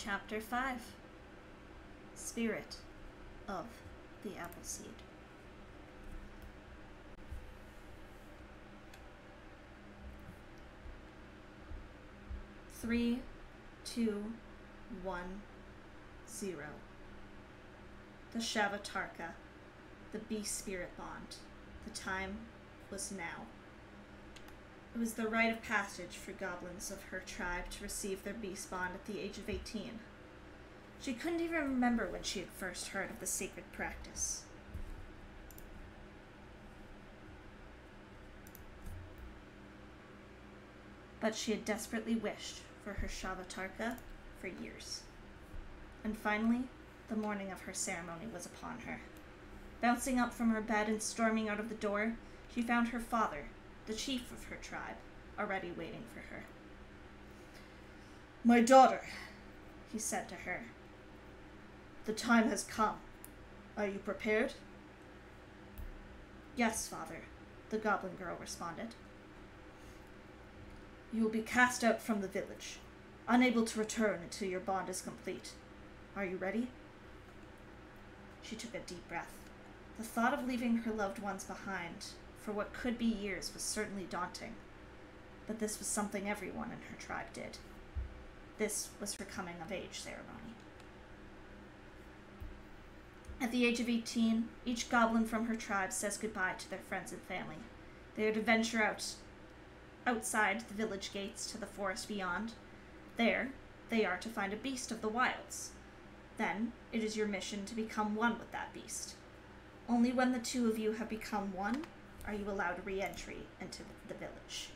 Chapter 5 Spirit of the Appleseed. Three, 2, 1, 0. The Shavatarka, the Beast Spirit Bond. The time was now. It was the rite of passage for goblins of her tribe to receive their beast bond at the age of 18. She couldn't even remember when she had first heard of the sacred practice. But she had desperately wished for her Shavatarka for years. And finally, the morning of her ceremony was upon her. Bouncing up from her bed and storming out of the door, she found her father, the chief of her tribe, already waiting for her. "My daughter," he said to her, "the time has come. Are you prepared?" "Yes, father," the goblin girl responded. "You will be cast out from the village, unable to return until your bond is complete. Are you ready?" She took a deep breath. The thought of leaving her loved ones behind for what could be years was certainly daunting, but this was something everyone in her tribe did. This was her coming-of-age ceremony. At the age of 18, each goblin from her tribe says goodbye to their friends and family. They are to venture outside the village gates to the forest beyond. There, they are to find a beast of the wilds. Then, it is your mission to become one with that beast. Only when the two of you have become one are you allowed re-entry into the village.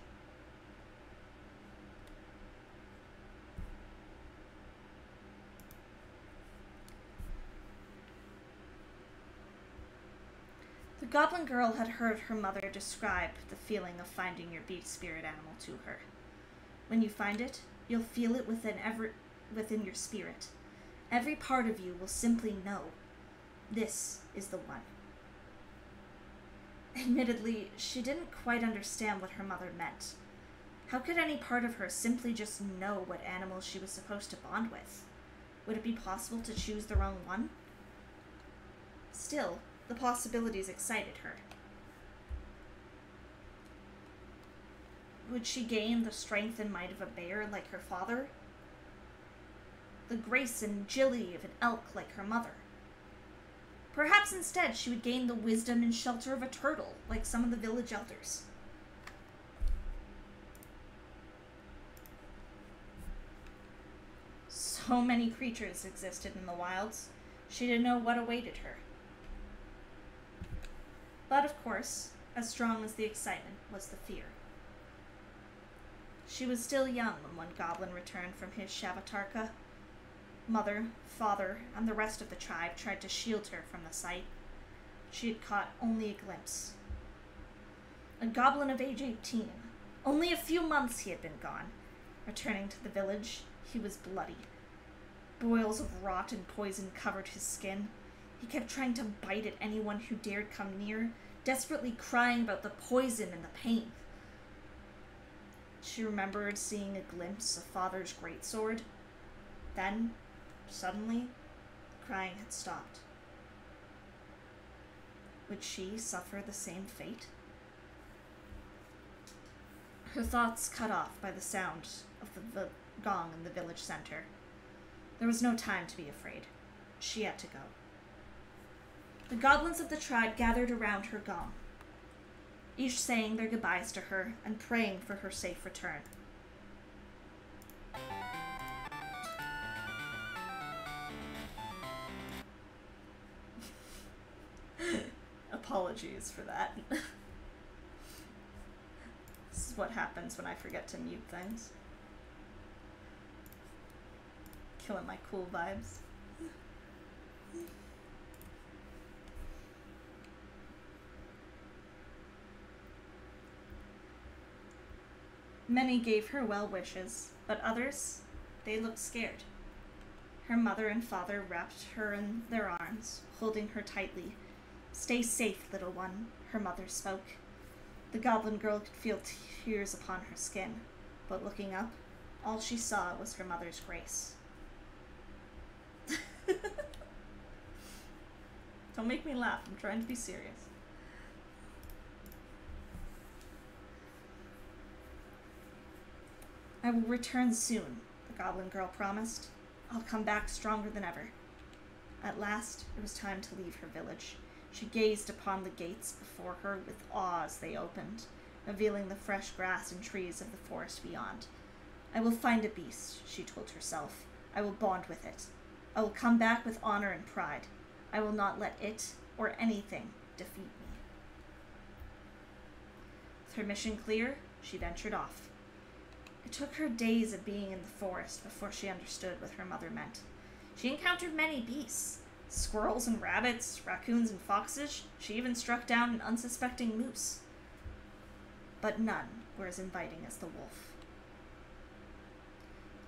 The goblin girl had heard her mother describe the feeling of finding your beast spirit animal to her. When you find it, you'll feel it within your spirit. Every part of you will simply know, this is the one. Admittedly, she didn't quite understand what her mother meant. How could any part of her simply just know what animal she was supposed to bond with? Would it be possible to choose the wrong one? Still, the possibilities excited her. Would she gain the strength and might of a bear like her father? The grace and agility of an elk like her mother? Perhaps instead she would gain the wisdom and shelter of a turtle, like some of the village elders. So many creatures existed in the wilds, she didn't know what awaited her. But of course, as strong as the excitement was the fear. She was still young when one goblin returned from his Shavatarka. Mother, father, and the rest of the tribe tried to shield her from the sight. She had caught only a glimpse. A goblin of age 18. Only a few months he had been gone. Returning to the village, he was bloody. Boils of rot and poison covered his skin. He kept trying to bite at anyone who dared come near, desperately crying about the poison and the pain. She remembered seeing a glimpse of father's greatsword. Then, suddenly, crying had stopped. Would she suffer the same fate? Her thoughts cut off by the sound of the gong in the village center. There was no time to be afraid. She had to go. The goblins of the tribe gathered around her gong, each saying their goodbyes to her and praying for her safe return. Apologies for that. This is what happens when I forget to mute things. Killing my cool vibes. Many gave her well wishes, but others, they looked scared. Her mother and father wrapped her in their arms, holding her tightly. "Stay safe, little one," her mother spoke. The goblin girl could feel tears upon her skin, but looking up, all she saw was her mother's grace. Don't make me laugh. I'm trying to be serious. I will return soon, the goblin girl promised. I'll come back stronger than ever. At last, it was time to leave her village. She gazed upon the gates before her with awe as they opened, revealing the fresh grass and trees of the forest beyond. I will find a beast, she told herself. I will bond with it. I will come back with honor and pride. I will not let it, or anything, defeat me. With her mission clear, she ventured off. It took her days of being in the forest before she understood what her mother meant. She encountered many beasts. Squirrels and rabbits, raccoons and foxes. She even struck down an unsuspecting moose. But none were as inviting as the wolf.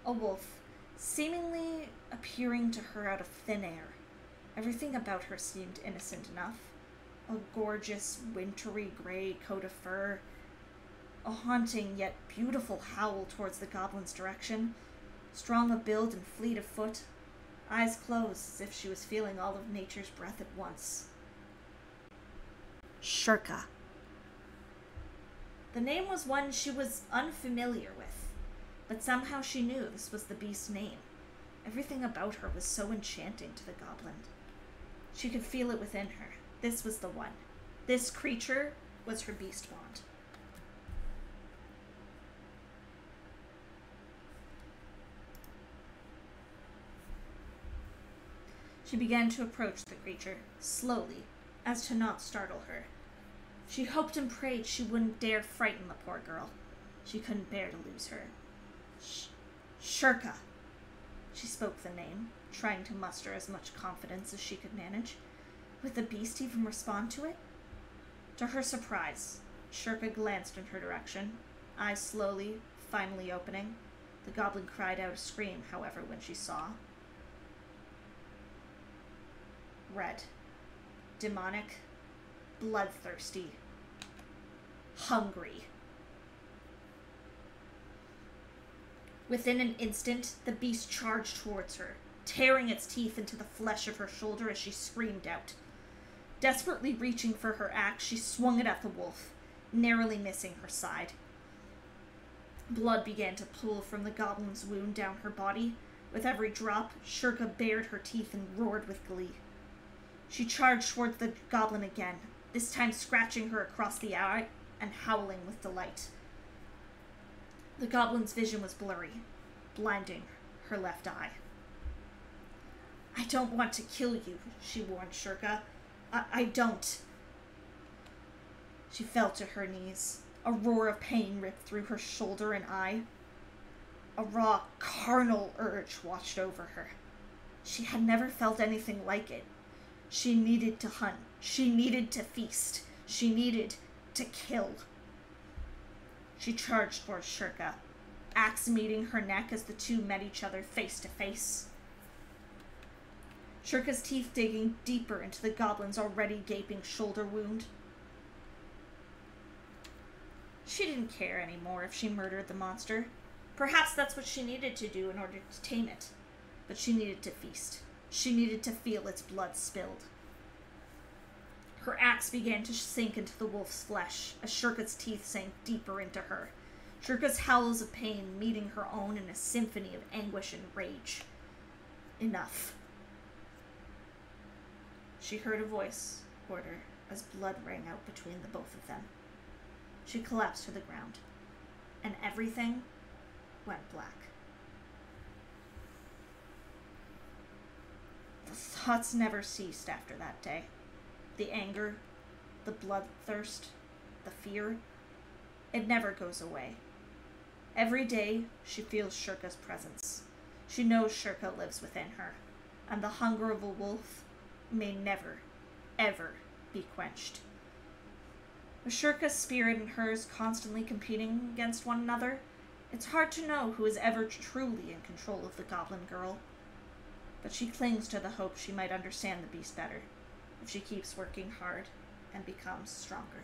A wolf, seemingly appearing to her out of thin air. Everything about her seemed innocent enough. A gorgeous, wintry gray coat of fur. A haunting yet beautiful howl towards the goblin's direction. Strong of build and fleet of foot. Eyes closed as if she was feeling all of nature's breath at once. Shurka. The name was one she was unfamiliar with, but somehow she knew this was the beast's name. Everything about her was so enchanting to the goblin. She could feel it within her. This was the one. This creature was her beast bond. She began to approach the creature, slowly, as to not startle her. She hoped and prayed she wouldn't dare frighten the poor girl. She couldn't bear to lose her. Shurka. She spoke the name, trying to muster as much confidence as she could manage. Would the beast even respond to it? To her surprise, Shurka glanced in her direction, eyes slowly, finally opening. The goblin cried out a scream, however, when she saw. Red. Demonic. Bloodthirsty. Hungry. Within an instant, the beast charged towards her, tearing its teeth into the flesh of her shoulder as she screamed out. Desperately reaching for her axe, she swung it at the wolf, narrowly missing her side. Blood began to pool from the goblin's wound down her body. With every drop, Shurka bared her teeth and roared with glee. She charged towards the goblin again, this time scratching her across the eye and howling with delight. The goblin's vision was blurry, blinding her left eye. I don't want to kill you, she warned Shurka. I don't. She fell to her knees. A roar of pain ripped through her shoulder and eye. A raw, carnal urge washed over her. She had never felt anything like it. She needed to hunt. She needed to feast. She needed to kill. She charged towards Shurka, axe meeting her neck as the two met each other face to face. Shurka's teeth digging deeper into the goblin's already gaping shoulder wound. She didn't care anymore if she murdered the monster. Perhaps that's what she needed to do in order to tame it. But she needed to feast. She needed to feel its blood spilled. Her axe began to sink into the wolf's flesh as Shurka's teeth sank deeper into her. Shurka's howls of pain meeting her own in a symphony of anguish and rage. Enough. She heard a voice order as blood rang out between the both of them. She collapsed to the ground, and everything went black. The thoughts never ceased after that day. The anger, the bloodthirst, the fear, it never goes away. Every day, she feels Shurka's presence. She knows Shurka lives within her, and the hunger of a wolf may never, ever be quenched. With Shurka's spirit and hers constantly competing against one another, it's hard to know who is ever truly in control of the goblin girl. But she clings to the hope she might understand the beast better if she keeps working hard and becomes stronger.